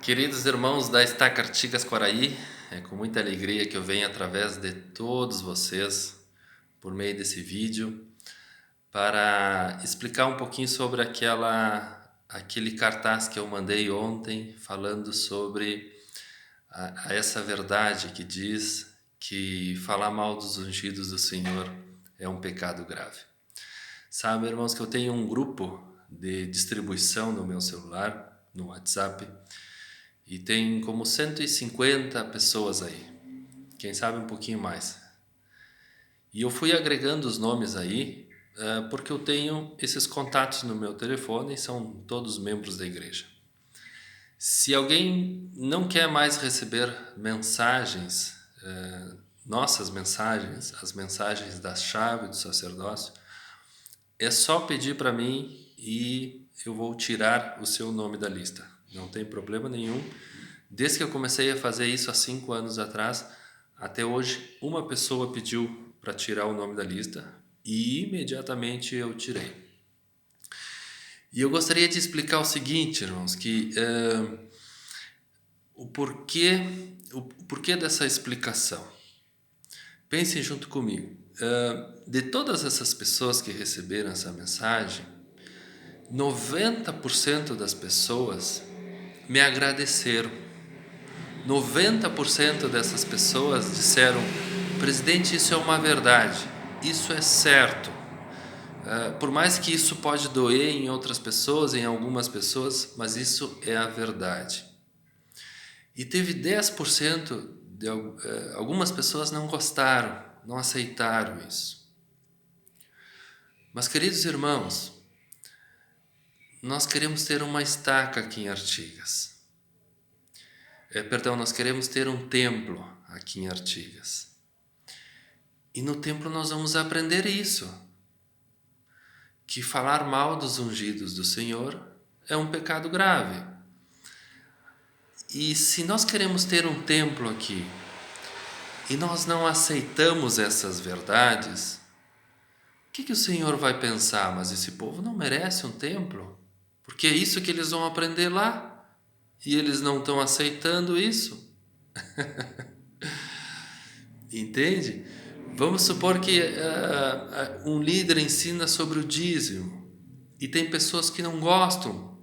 Queridos irmãos da Estaca Artigas Quaraí, é com muita alegria que eu venho através de todos vocês, por meio desse vídeo, para explicar um pouquinho sobre aquele cartaz que eu mandei ontem, falando sobre essa verdade que diz que falar mal dos ungidos do Senhor é um pecado grave. Sabe, irmãos, que eu tenho um grupo de distribuição no meu celular, no WhatsApp, e tem como 150 pessoas aí, quem sabe um pouquinho mais. E eu fui agregando os nomes aí, porque eu tenho esses contatos no meu telefone e são todos membros da igreja. Se alguém não quer mais receber mensagens, nossas mensagens, as mensagens da chave do sacerdócio, é só pedir para mim e eu vou tirar o seu nome da lista. Não tem problema nenhum. Desde que eu comecei a fazer isso há 5 anos atrás, até hoje, uma pessoa pediu para tirar o nome da lista e imediatamente eu tirei. E eu gostaria de explicar o seguinte, irmãos, que o porquê dessa explicação. Pensem junto comigo. De todas essas pessoas que receberam essa mensagem, 90% das pessoas me agradeceram. 90% dessas pessoas disseram: presidente, isso é uma verdade, isso é certo. Por mais que isso pode doer em outras pessoas, em algumas pessoas, mas isso é a verdade. E teve 10% de algumas pessoas não gostaram, não aceitaram isso. Mas, queridos irmãos, nós queremos ter uma estaca aqui em Artigas. Nós queremos ter um templo aqui em Artigas. E no templo nós vamos aprender isso. Que falar mal dos ungidos do Senhor é um pecado grave. E se nós queremos ter um templo aqui e nós não aceitamos essas verdades, o que o Senhor vai pensar? Mas esse povo não merece um templo? Porque é isso que eles vão aprender lá. E eles não estão aceitando isso. Entende? Vamos supor que um líder ensina sobre o dízimo e tem pessoas que não gostam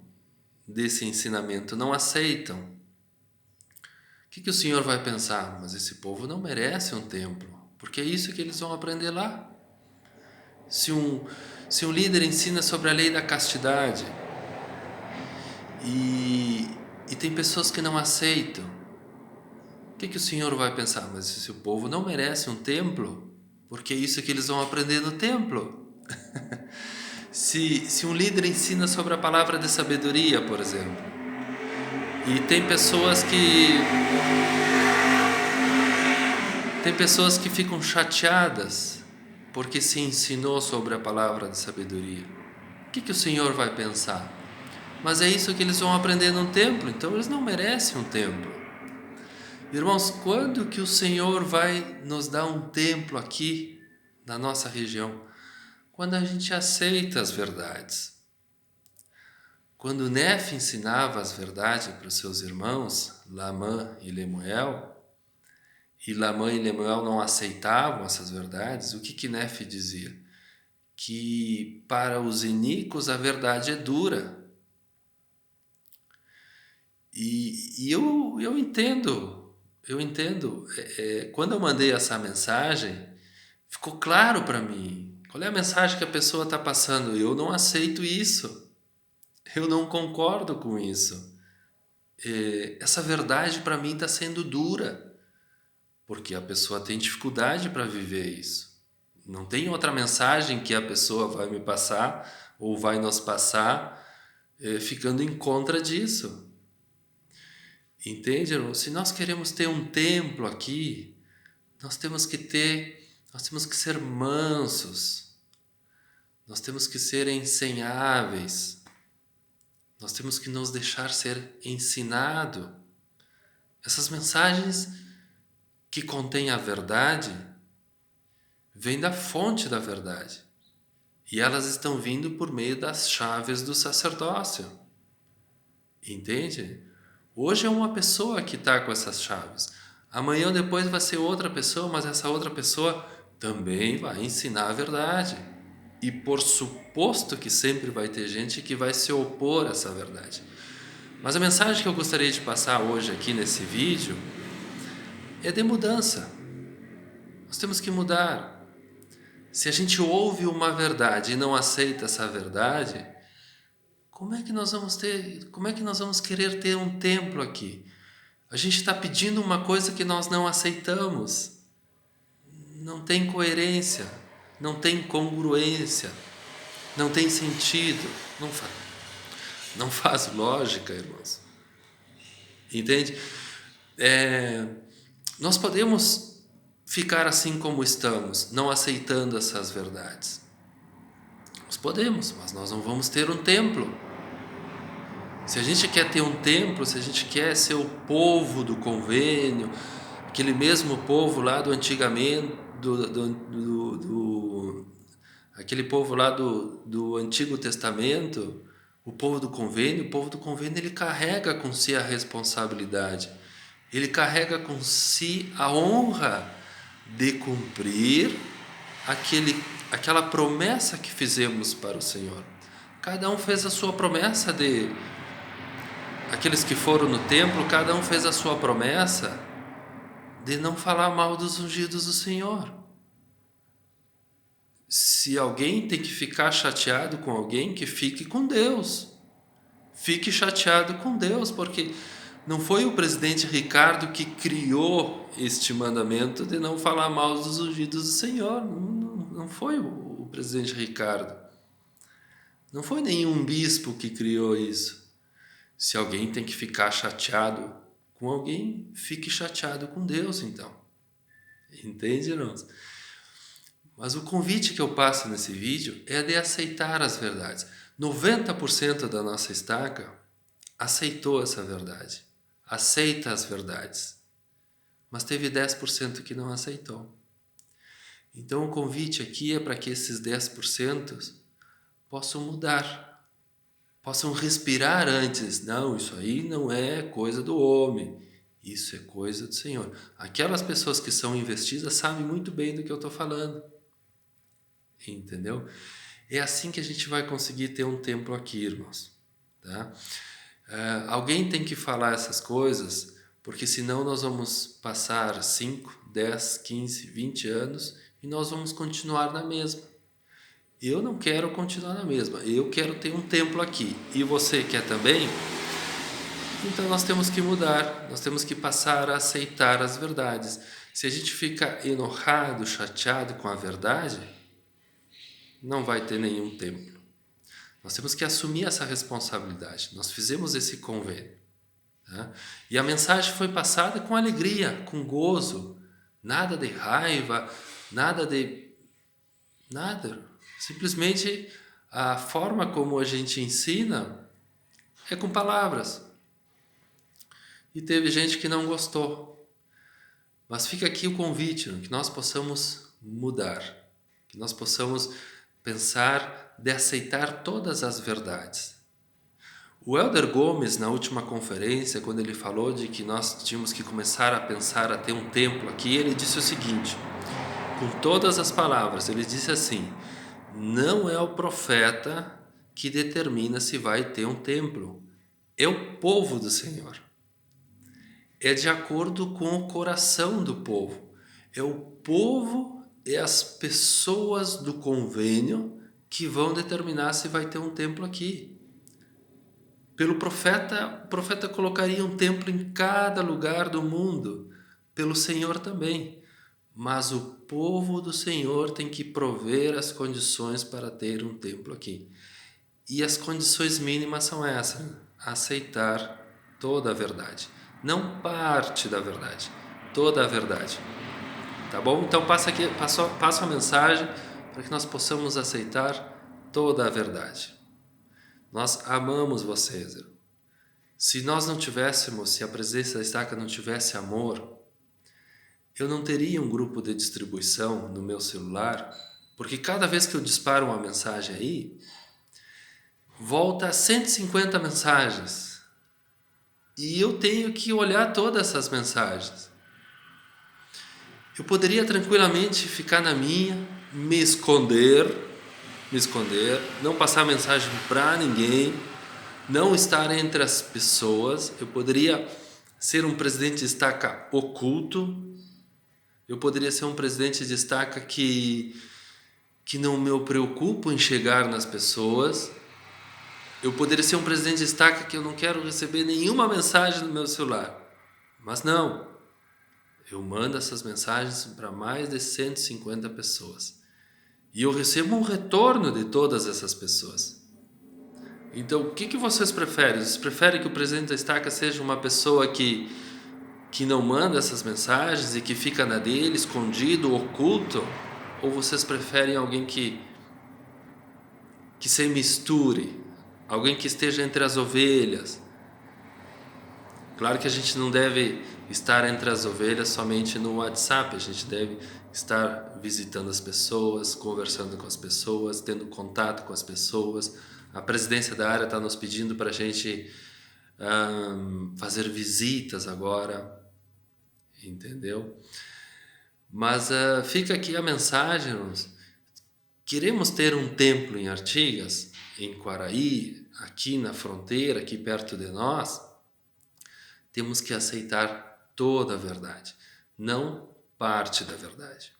desse ensinamento, não aceitam. O que o Senhor vai pensar? Mas esse povo não merece um templo, porque é isso que eles vão aprender lá. Se um líder ensina sobre a lei da castidade e tem pessoas que não aceitam, o que o Senhor vai pensar? Mas esse povo não merece um templo, porque é isso que eles vão aprender no templo. Se um líder ensina sobre a palavra de sabedoria, por exemplo, e tem pessoas que ficam chateadas porque se ensinou sobre a palavra de sabedoria, o que o Senhor vai pensar? Mas é isso que eles vão aprender no templo, então eles não merecem um templo. Irmãos, quando que o Senhor vai nos dar um templo aqui na nossa região? Quando a gente aceita as verdades. Quando Nefe ensinava as verdades para os seus irmãos, Lamã e Lemuel, e Lamã e Lemuel não aceitavam essas verdades, o que Nefe dizia? Que para os iníquos a verdade é dura. E eu entendo. Quando eu mandei essa mensagem, ficou claro para mim. Qual é a mensagem que a pessoa está passando? Eu não aceito isso. Eu não concordo com isso. Essa verdade para mim está sendo dura, porque a pessoa tem dificuldade para viver isso. Não tem outra mensagem que a pessoa vai me passar ou vai nos passar ficando em contra disso. Entende, irmão? Se nós queremos ter um templo aqui, nós temos que ser mansos, nós temos que ser ensináveis, nós temos que nos deixar ser ensinado. Essas mensagens que contêm a verdade vêm da fonte da verdade e elas estão vindo por meio das chaves do sacerdócio. Entende? Hoje é uma pessoa que está com essas chaves. Amanhã ou depois vai ser outra pessoa, mas essa outra pessoa também vai ensinar a verdade. E por suposto que sempre vai ter gente que vai se opor a essa verdade. Mas a mensagem que eu gostaria de passar hoje aqui nesse vídeo é de mudança. Nós temos que mudar. Se a gente ouve uma verdade e não aceita essa verdade, como é que nós vamos querer ter um templo aqui? A gente está pedindo uma coisa que nós não aceitamos. Não tem coerência, não tem congruência, não tem sentido, não faz lógica, irmãos. Entende? Nós podemos ficar assim como estamos, não aceitando essas verdades. Nós podemos, mas nós não vamos ter um templo. Se a gente quer ter um templo, se a gente quer ser o povo do convênio, aquele mesmo povo lá do antigamente, aquele povo lá do Antigo Testamento, o povo do convênio ele carrega com si a responsabilidade, ele carrega com si a honra de cumprir aquela promessa que fizemos para o Senhor. Cada um fez a sua promessa aqueles que foram no templo, cada um fez a sua promessa de não falar mal dos ungidos do Senhor. Se alguém tem que ficar chateado com alguém, que fique com Deus. Fique chateado com Deus, porque não foi o presidente Ricardo que criou este mandamento de não falar mal dos ungidos do Senhor. Não foi o presidente Ricardo. Não foi nenhum bispo que criou isso. Se alguém tem que ficar chateado com alguém, fique chateado com Deus, então. Entende, irmãos? Mas o convite que eu passo nesse vídeo é de aceitar as verdades. 90% da nossa estaca aceitou essa verdade. Aceita as verdades. Mas teve 10% que não aceitou. Então o convite aqui é para que esses 10% possam mudar. Possam respirar antes. Não, isso aí não é coisa do homem. Isso é coisa do Senhor. Aquelas pessoas que são investidas sabem muito bem do que eu estou falando. Entendeu? É assim que a gente vai conseguir ter um templo aqui, irmãos. Tá? Alguém tem que falar essas coisas, porque senão nós vamos passar 5, 10, 15, 20 anos e nós vamos continuar na mesma. Eu não quero continuar na mesma, eu quero ter um templo aqui. E você quer também? Então nós temos que mudar, nós temos que passar a aceitar as verdades. Se a gente fica enojado, chateado com a verdade, não vai ter nenhum templo. Nós temos que assumir essa responsabilidade. Nós fizemos esse convênio. Tá? E a mensagem foi passada com alegria, com gozo. Nada de raiva, nada. Simplesmente a forma como a gente ensina é com palavras. E teve gente que não gostou. Mas fica aqui o convite, que nós possamos mudar. Que nós possamos pensar de aceitar todas as verdades. O Elder Gomes, na última conferência, quando ele falou de que nós tínhamos que começar a pensar a ter um templo aqui, ele disse o seguinte, com todas as palavras, ele disse assim, não é o profeta que determina se vai ter um templo, é o povo do Senhor. É de acordo com o coração do povo. É o povo e as pessoas do convênio que vão determinar se vai ter um templo aqui. Pelo profeta, o profeta colocaria um templo em cada lugar do mundo. Pelo Senhor também. Mas o povo do Senhor tem que prover as condições para ter um templo aqui. E as condições mínimas são essas. Aceitar toda a verdade. Não parte da verdade. Toda a verdade. Tá bom? Então passo a mensagem para que nós possamos aceitar toda a verdade. Nós amamos vocês. Se nós não tivéssemos, se a presença da estaca não tivesse amor, eu não teria um grupo de distribuição no meu celular, porque cada vez que eu disparo uma mensagem aí, volta a 150 mensagens. e eu tenho que olhar todas essas mensagens. Eu poderia tranquilamente ficar na minha, me esconder, não passar mensagem para ninguém, não estar entre as pessoas. Eu poderia ser um presidente de estaca oculto. Eu poderia ser um presidente de estaca que não me preocupo em chegar nas pessoas. Eu poderia ser um presidente de estaca que eu não quero receber nenhuma mensagem no meu celular. Mas não. Eu mando essas mensagens para mais de 150 pessoas. E eu recebo um retorno de todas essas pessoas. Então, o que vocês preferem? Vocês preferem que o presidente da estaca seja uma pessoa que não manda essas mensagens e que fica na dele, escondido, oculto? Ou vocês preferem alguém que se misture? Alguém que esteja entre as ovelhas? Claro que a gente não deve estar entre as ovelhas somente no WhatsApp, a gente deve estar visitando as pessoas, conversando com as pessoas, tendo contato com as pessoas. A presidência da área está nos pedindo para a gente fazer visitas agora, entendeu? Mas fica aqui a mensagem: queremos ter um templo em Artigas, em Quaraí, aqui na fronteira, aqui perto de nós. Temos que aceitar toda a verdade, não parte da verdade.